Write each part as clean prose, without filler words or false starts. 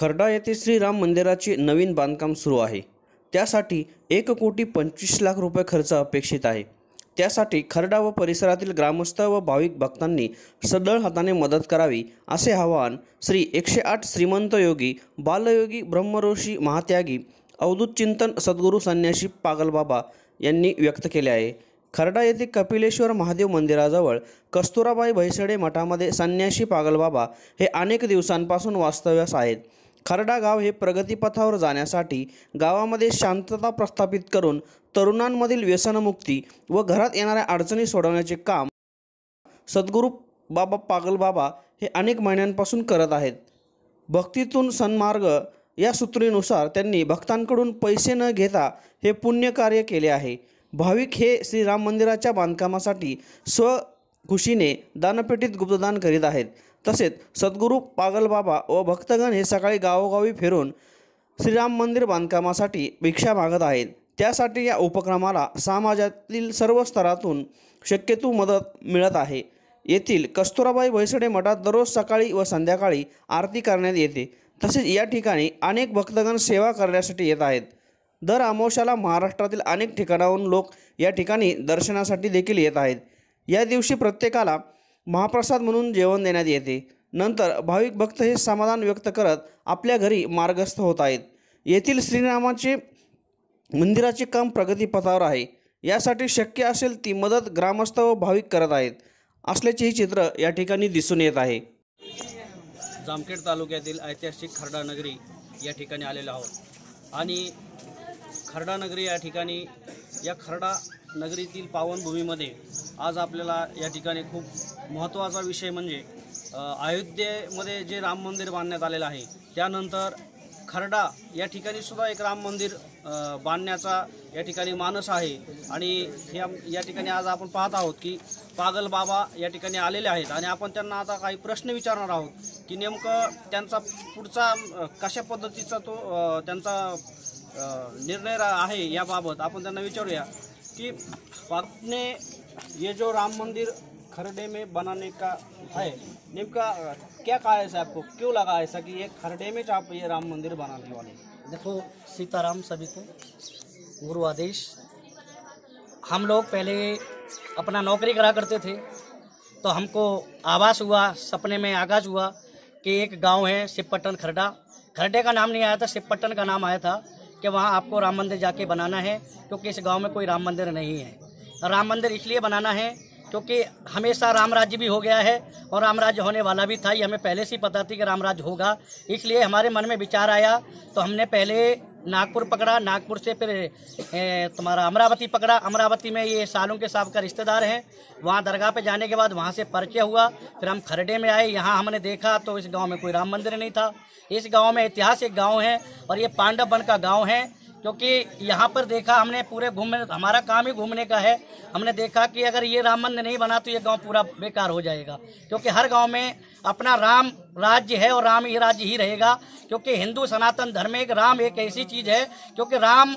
खर्डा येथे श्रीराम मंदिराचे नवीन बांधकाम सुरू आहे। त्यासाठी 1,25,00,000 रुपये खर्च अपेक्षित आहे। त्यासाठी खर्डा व परिसरातील ग्रामस्थ व भाविक भक्तांनी सढळ हाताने मदत करावी असे आवाहन श्री 108 श्रीमंत योगी बालयोगी ब्रह्मऋषी महात्यागी अवधूत चिंतन सद्गुरू संन्यासी पागलबाबा यांनी व्यक्त केले आहे। खर्डा येथे कपिलेश्वर महादेव मंदिराजवळ कस्तुराबाई भैसडे मठामध्ये संन्यासी पागलबाबा हे अनेक दिवसांपासून वास्तव्यास आहेत। खर्डा गाव हे प्रगतीपथावर जाण्यासाठी गावामध्ये शांतता प्रस्थापित करून तरुणांमधील व्यसनमुक्ती व घरात येणाऱ्या अडचणी सोडवण्याचे काम सद्गुरू बाबा पागलबाबा हे अनेक महिन्यांपासून करत आहेत। भक्तीतून सन्मार्ग या सूत्रीनुसार त्यांनी भक्तांकडून पैसे न घेता हे पुण्य कार्य केले आहे। भाविक हे श्रीराम मंदिराच्या बांधकामासाठी स्वखुशीने दानपेटीत गुप्तदान करीत आहेत। तसेच सद्गुरू पागलबाबा व भक्तगण हे सकाळी गावोगावी फिरून श्रीराम मंदिर बांधकामासाठी भिक्षा मागत आहेत। त्यासाठी या उपक्रमाला समाजातील सर्व स्तरातून शक्यतो मदत मिळत आहे। येथील कस्तुराबाई भैसडे मठात दररोज सकाळी व संध्याकाळी आरती करण्यात येते। तसेच या ठिकाणी अनेक भक्तगण सेवा करण्यासाठी येत आहेत। दर अमावस्याला महाराष्ट्रातील अनेक ठिकाणाहून लोक या ठिकाणी दर्शनासाठी देखील येत आहेत। या दिवशी प्रत्येकाला महाप्रसाद म्हणून जेवण देण्यात येते। नंतर भाविक भक्त हे समाधान व्यक्त करत आपल्या घरी मार्गस्थ होत आहेत। येथील श्रीरामाचे मंदिराचे काम प्रगतीपथावर आहे। यासाठी शक्य असेल ती मदत ग्रामस्थ व भाविक करत आहेत असल्याचे चित्र या ठिकाणी दिसून येत आहे। जामखेड तालुक्यातील ऐतिहासिक खर्डा नगरी या ठिकाणी आलेलो आहोत आणि खर्डा नगरी या ठिकाणी या खर्डा नगरीतील पावनभूमीमध्ये आज आपल्याला या ठिकाणी खूप महत्त्वाचा विषय म्हणजे अयोध्येमध्ये जे राम मंदिर बांधण्यात आलेलं आहे त्यानंतर खर्डा या ठिकाणी सुद्धा एक राम मंदिर बांधण्याचा या ठिकाणी मानस आहे। आणि या ठिकाणी आज आपण पाहत आहोत की पागल बाबा या ठिकाणी आलेले आहेत आणि आपण त्यांना आता काही प्रश्न विचारणार आहोत की नेमकं त्यांचा पुढचा कशा पद्धतीचा तो त्यांचा निर्णय आहे याबाबत आपण त्यांना विचारूया कि आपने ये जो राम मंदिर खर्डे में बनाने का है नेमका क्या कहा है आपको, क्यों लगा ऐसा कि ये खर्डे में आप ये राम मंदिर बनाने वाले? देखो, सीताराम सभी को गुरु आदेश। हम लोग पहले अपना नौकरी करा करते थे तो हमको आभास हुआ, सपने में आगाज हुआ कि एक गांव है शिवपट्टन खर्डा। खर्डे का नाम नहीं आया था, शिवपट्टन का नाम आया था कि वहाँ आपको राम मंदिर जाके बनाना है क्योंकि इस गांव में कोई राम मंदिर नहीं है। राम मंदिर इसलिए बनाना है क्योंकि हमेशा राम राज्य भी हो गया है और राम राज्य होने वाला भी था, ये हमें पहले से ही पता थी कि राम राज्य होगा। इसलिए हमारे मन में विचार आया तो हमने पहले नागपुर पकड़ा, नागपुर से फिर तुम्हारा अमरावती पकड़ा। अमरावती में ये सालुंके के साहब का रिश्तेदार हैं, वहाँ दरगाह पे जाने के बाद वहाँ से परिचय हुआ। फिर हम खर्डे में आए, यहाँ हमने देखा तो इस गांव में कोई राम मंदिर नहीं था। इस गांव में ऐतिहासिक गांव है और ये पांडव वन का गांव है क्योंकि यहाँ पर देखा हमने पूरे घूमने, हमारा काम ही घूमने का है। हमने देखा कि अगर ये राम मंदिर नहीं बना तो ये गांव पूरा बेकार हो जाएगा क्योंकि हर गांव में अपना राम राज्य है और राम ही राज्य ही रहेगा क्योंकि हिंदू सनातन धर्म एक राम एक ऐसी चीज है क्योंकि राम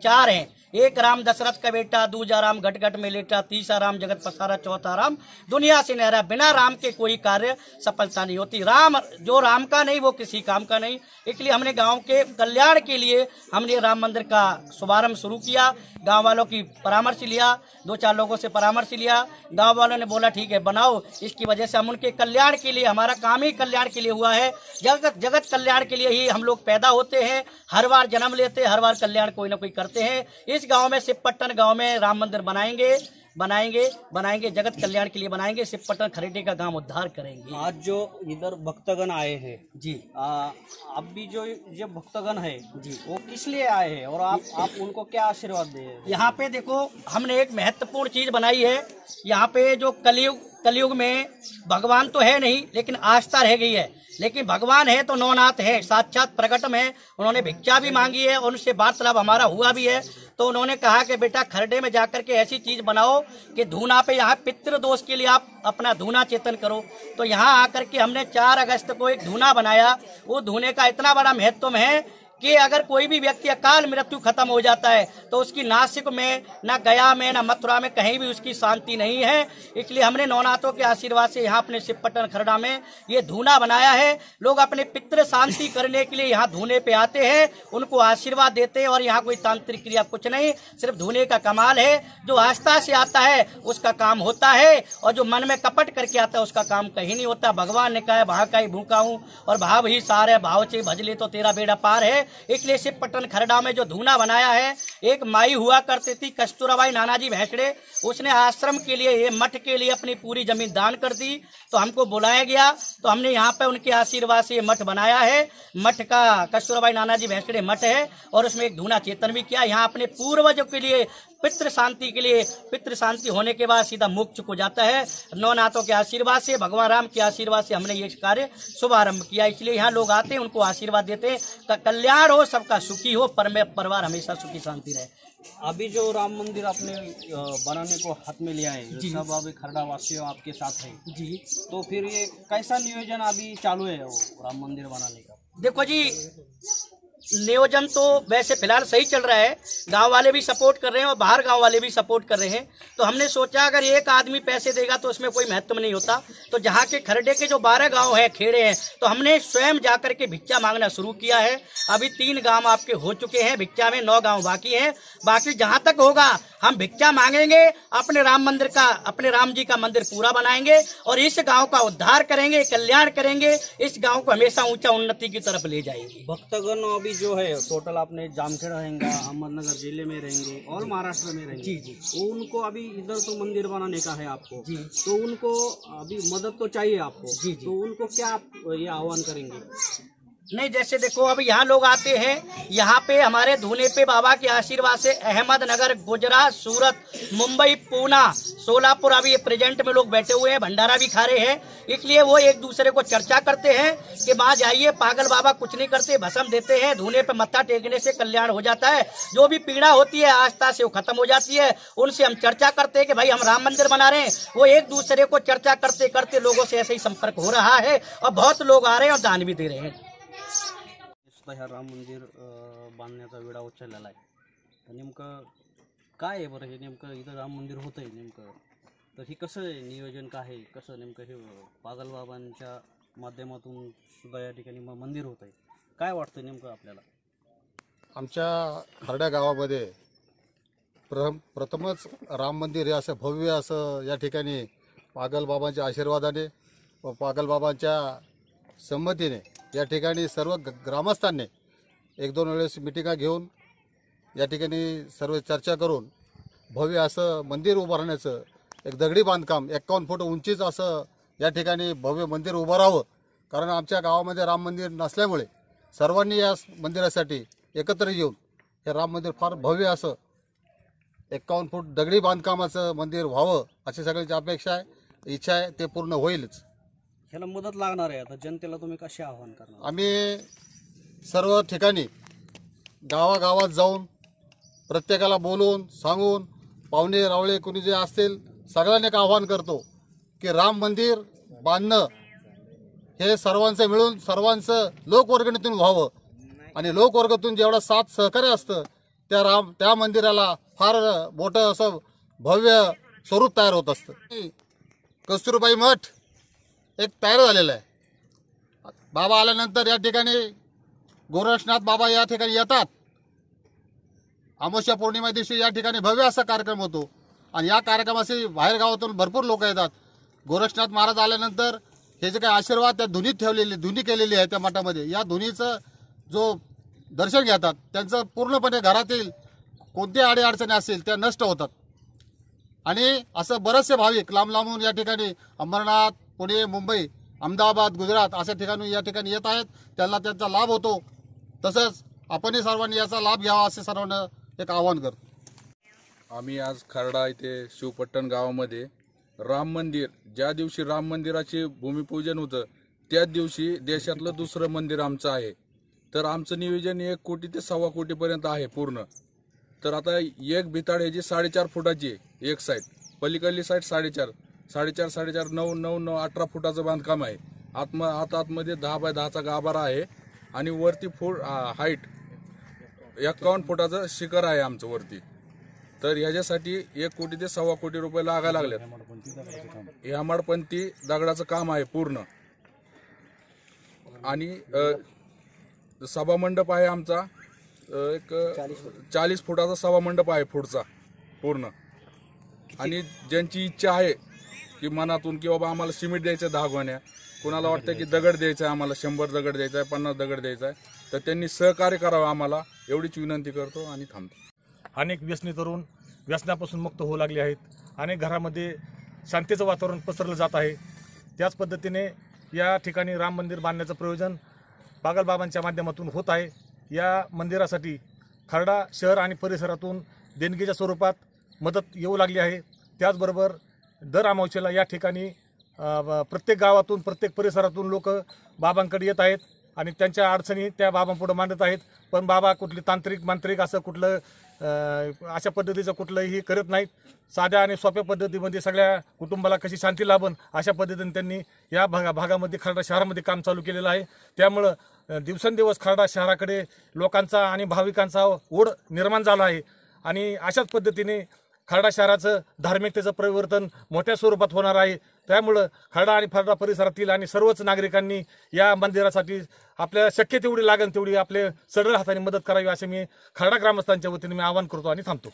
चार हैं। एक राम दशरथ का बेटा, दूजा राम घट घट में लेटा, तीसरा राम जगत पसारा, चौथा राम दुनिया से न्यारा। बिना राम के कोई कार्य सफलता नहीं होती। राम जो राम का नहीं वो किसी काम का नहीं। इसलिए हमने गांव के कल्याण के लिए हमने राम मंदिर का शुभारंभ शुरू किया। गांव वालों की परामर्श लिया, 2-4 लोगों से परामर्श लिया। गांव वालों ने बोला ठीक है बनाओ। इसकी वजह से हम उनके कल्याण के लिए, हमारा काम ही कल्याण के लिए हुआ है। जगत कल्याण के लिए ही हम लोग पैदा होते हैं, हर बार जन्म लेते हैं, हर बार कल्याण कोई ना कोई करते हैं। इस गांव में शिवपट्टन गांव में राम मंदिर बनाएंगे, जगत कल्याण के लिए बनाएंगे। शिवपट्टन खर्डे का गांव उद्धार करेंगे। आज जो इधर भक्तगण आए हैं जी, अब भी जो भक्तगण है जी वो किस लिए आए हैं और आप उनको क्या आशीर्वाद दे? यहाँ पे देखो, हमने एक महत्वपूर्ण चीज बनाई है। यहाँ पे जो कलयुग में भगवान तो है नहीं लेकिन आस्था रह गई है। लेकिन भगवान है तो नौनाथ है, साक्षात प्रकटम है। उन्होंने भिक्षा भी मांगी है और उनसे वार्तालाप हमारा हुआ भी है। तो उन्होंने कहा कि बेटा खर्डे में जाकर के ऐसी चीज बनाओ कि धूना पे यहाँ पितृ दोष के लिए आप अपना धूना चेतन करो। तो यहाँ आकर के हमने 4 अगस्त को एक धूना बनाया। वो धूने का इतना बड़ा महत्व है कि अगर कोई भी व्यक्ति अकाल मृत्यु खत्म हो जाता है तो उसकी नासिक में, ना गया में, ना मथुरा में कहीं भी उसकी शांति नहीं है। इसलिए हमने नवनाथों के आशीर्वाद से यहाँ अपने शिवपट्टन खरड़ा में ये धूना बनाया है। लोग अपने पितृ शांति करने के लिए यहाँ धूने पे आते हैं, उनको आशीर्वाद देते हैं। और यहाँ कोई तांत्रिक क्रिया कुछ नहीं, सिर्फ धूने का कमाल है। जो आस्था से आता है उसका काम होता है, और जो मन में कपट करके आता है उसका काम कहीं नहीं होता। भगवान ने कहा है वहां का ही भूखा हूँ और भाव ही सार है, भाव से भजले तो तेरा बेड़ा पार है। इसलिए शिवपट्टन खरड़ा में जो धूना बनाया है, एक माई हुआ करती थी कस्तूराबाई नानाजी भैंसड़े, उसने आश्रम के लिए, ये मठ के लिए अपनी पूरी जमीन दान कर दी। तो हमको बुलाया गया तो हमने यहाँ पे उनके आशीर्वाद से ये मठ बनाया है। मठ का कस्तूराबाई नानाजी भैंसड़े मठ है और उसमें एक धूना चेतन भी किया। यहाँ अपने पूर्वजों के लिए पितृ शांति के लिए, पितृ शांति होने के बाद सीधा मोक्ष को जाता है। नवनाथों के आशीर्वाद से, भगवान राम के आशीर्वाद से हमने ये कार्य शुभारंभ किया। इसलिए यहाँ लोग आते हैं, उनको आशीर्वाद देते हैं, कल्याण हो, सबका सुखी हो, परिवार हमेशा सुखी शांति रहे। अभी जो राम मंदिर आपने बनाने को हाथ में लिया है, सब अभी खरड़ा वासी आपके साथ है जी, तो फिर ये कैसा नियोजन अभी चालू है वो राम मंदिर बनाने का? देखो जी, नियोजन तो वैसे फिलहाल सही चल रहा है, गांव वाले भी सपोर्ट कर रहे हैं और बाहर गांव वाले भी सपोर्ट कर रहे हैं। तो हमने सोचा अगर एक आदमी पैसे देगा तो उसमें कोई महत्व नहीं होता। तो जहाँ के खरड़े के जो 12 गांव हैं, खेड़े हैं, तो हमने स्वयं जाकर के भिक्षा मांगना शुरू किया है। अभी 3 गांव आपके हो चुके हैं भिक्षा में, 9 गांव बाकी हैं। बाकी जहाँ तक होगा हम भिक्षा मांगेंगे, अपने राम मंदिर का, अपने राम जी का मंदिर पूरा बनाएंगे और इस गांव का उद्धार करेंगे, कल्याण करेंगे, इस गांव को हमेशा ऊंचा उन्नति की तरफ ले जाएंगे। भक्तगण अभी जो है टोटल अपने जामखेड़ रहेंगे, अहमदनगर जिले में रहेंगे और महाराष्ट्र में रहेंगे। जी जी, वो उनको अभी इधर तो मंदिर बनाने का है आपको जी, तो उनको अभी मदद तो चाहिए आपको। जी जी, तो उनको क्या आप ये आह्वान करेंगे? नहीं, जैसे देखो अभी यहाँ लोग आते हैं, यहाँ पे हमारे धूने पे बाबा के आशीर्वाद से अहमदनगर, गुजरात, सूरत, मुंबई, पूना, सोलापुर अभी ये प्रेजेंट में लोग बैठे हुए हैं, भंडारा भी खा रहे हैं। इसलिए वो एक दूसरे को चर्चा करते हैं कि माँ जाइए, पागल बाबा कुछ नहीं करते, भस्म देते हैं, धूने पे मत्था टेकने से कल्याण हो जाता है। जो भी पीड़ा होती है आस्था से वो खत्म हो जाती है। उनसे हम चर्चा करते हैं कि भाई हम राम मंदिर बना रहे हैं, वो एक दूसरे को चर्चा करते करते लोगों से ऐसे ही संपर्क हो रहा है और बहुत लोग आ रहे हैं और दान भी दे रहे हैं। ह्या राम मंदिर बांधण्याचा वेळा उचललेला आहे, तर नेमकं काय आहे बरं हे? नेमकं इथं राम मंदिर होतं आहे नेमकं, तर हे कसं आहे नियोजन, काय आहे कसं नेमकं हे पागलबाबांच्या माध्यमातून सुद्धा या ठिकाणी मंदिर होतं आहे, काय वाटतं नेमकं आपल्याला? आमच्या खरड्या गावामध्ये प्रथमच राम मंदिर हे असं भव्य असं या ठिकाणी पागलबाबांच्या आशीर्वादाने व पागलबाबांच्या संमतीने या ठिकाणी सर्व ग्रामस्थांनी 1-2 वेळेस मिटिंगा घेऊन या ठिकाणी सर्व चर्चा करून भव्य असं मंदिर उभारण्याचं एक दगडी बांधकाम 51 फूट उंचीचं असं या ठिकाणी भव्य मंदिर उभं राहावं। कारण आमच्या गावामध्ये राम मंदिर नसल्यामुळे सर्वांनी या मंदिरासाठी एकत्र येऊन हे राम मंदिर फार भव्य असं 51 फूट दगडी बांधकामाचं मंदिर व्हावं अशी सगळ्यांची अपेक्षा आहे, इच्छा आहे, ते पूर्ण होईलच। ह्याला मदत लागणार आहे, आता जनतेला तुम्ही कसे आव्हान करणार? आम्ही सर्व ठिकाणी गावागावात जाऊन प्रत्येकाला बोलून सांगून पाहुणे रावळे कोणी जे असतील सगळ्यांना एक आव्हान करतो की राम मंदिर बांधणं हे सर्वांचं मिळून सर्वांचं लोकवर्गणीतून व्हावं आणि लोकवर्गातून जेवढा साथ सहकार्य असतं त्या मंदिराला फार मोठं असं भव्य स्वरूप तयार होत असतं। कस्तुरबाई मठ एक तयार झालेला आहे। बाबा आल्यानंतर या ठिकाणी गोरक्षनाथ बाबा या ठिकाणी येतात। अमावस्या पौर्णिमा दिवशी या ठिकाणी भव्य असा कार्यक्रम होतो आणि या कार्यक्रमासाठी बाहेर गावातून भरपूर लोक येतात। गोरक्षनाथ महाराज आल्यानंतर हे जे काही आशीर्वाद त्या धुनी केलेली आहे त्या मठामध्ये, या धुनीचं जो दर्शन घेतात त्यांचं पूर्णपणे घरातील कोणत्या अडीअडचणी असतील त्या नष्ट होतात आणि असं बरेचसे भाविक लांब लांबून या ठिकाणी अमरनाथ, पुणे, मुंबई, अहमदाबाद, गुजरात अशा ठिकाणी या ठिकाणी येत आहेत, त्यांना त्याचा लाभ होतो। तसंच आपणही सर्वांनी याचा लाभ घ्यावा असे सर्वांना एक आवाहन करतो। आम्ही आज खरडा इथे शिवपट्टण गावामध्ये राम मंदिर, ज्या दिवशी राम मंदिराचे भूमिपूजन होतं त्याच दिवशी देशातलं दुसरं मंदिर आमचं आहे। तर आमचं नियोजन 1 कोटी ते 1.25 कोटीपर्यंत आहे पूर्ण। तर आता एक भिताड ह्याची 4.5 फुटाची आहे एक साईड, पलीकडली साईड 4.5 9 9 9 18 फुटाचं बांधकाम आहे। आतमध्ये 10 बाय 10चा गाभारा आहे आणि वरती हाईट 51 फुटाचं शिखर आहे आमचं वरती. तर ह्याच्यासाठी 1 कोटी ते 1.25 कोटी रुपये लागायला लागलेत. हेमाडपंथी दगडाचं काम आहे पूर्ण. आणि सभामंडप आहे आमचा एक 40 फुटाचा सभामंडप आहे पुढचा पूर्ण. आणि ज्यांची इच्छा आहे की मनातून की बाबा आम्हाला सिमेंट द्यायचं 10 गोण्या, कुणाला वाटतं की दगड द्यायचा आहे आम्हाला, 100 दगड द्यायचा आहे, 50 दगड द्यायचा आहे, तर त्यांनी सहकार्य करावं आम्हाला एवढीच विनंती करतो आणि थांबतो. अनेक व्यसनी तरुण व्यसनापासून मुक्त होऊ लागले आहेत. अनेक घरामध्ये शांतीचं वातावरण पसरलं जात आहे. त्याच पद्धतीने या ठिकाणी राम मंदिर बांधण्याचं प्रयोजन बागलबाबांच्या माध्यमातून होत आहे. या मंदिरासाठी खर्डा शहर आणि परिसरातून देणगीच्या स्वरूपात मदत येऊ लागली आहे. त्याचबरोबर दर अमावस्येला या ठिकाणी प्रत्येक गावातून प्रत्येक परिसरातून लोक बाबांकडे येत आहेत आणि त्यांच्या अडचणी त्या बाबांपुढे मांडत आहेत. पण बाबा कुठली मांत्रिक असं कुठलं अशा पद्धतीचं कुठलंही करत नाहीत. साध्या आणि सोप्या पद्धतीमध्ये सगळ्या कुटुंबाला कशी शांती लाभन अशा पद्धतीने त्यांनी या भागामध्ये खर्डा शहरामध्ये काम चालू केलेलं आहे. त्यामुळं दिवसेंदिवस खर्डा शहराकडे लोकांचा आणि भाविकांचा ओढ निर्माण झाला आहे. आणि अशाच पद्धतीने खर्डा शहराचं धार्मिकतेचं परिवर्तन मोठ्या स्वरूपात होणार आहे. त्यामुळं खर्डा आणि खर्डा परिसरातील आणि सर्वच नागरिकांनी या मंदिरासाठी आपल्याला शक्य तेवढी लागेल तेवढी आपले सढळ हाताने मदत करावी असे मी खर्डा ग्रामस्थांच्या वतीने मी आवाहन करतो आणि थांबतो.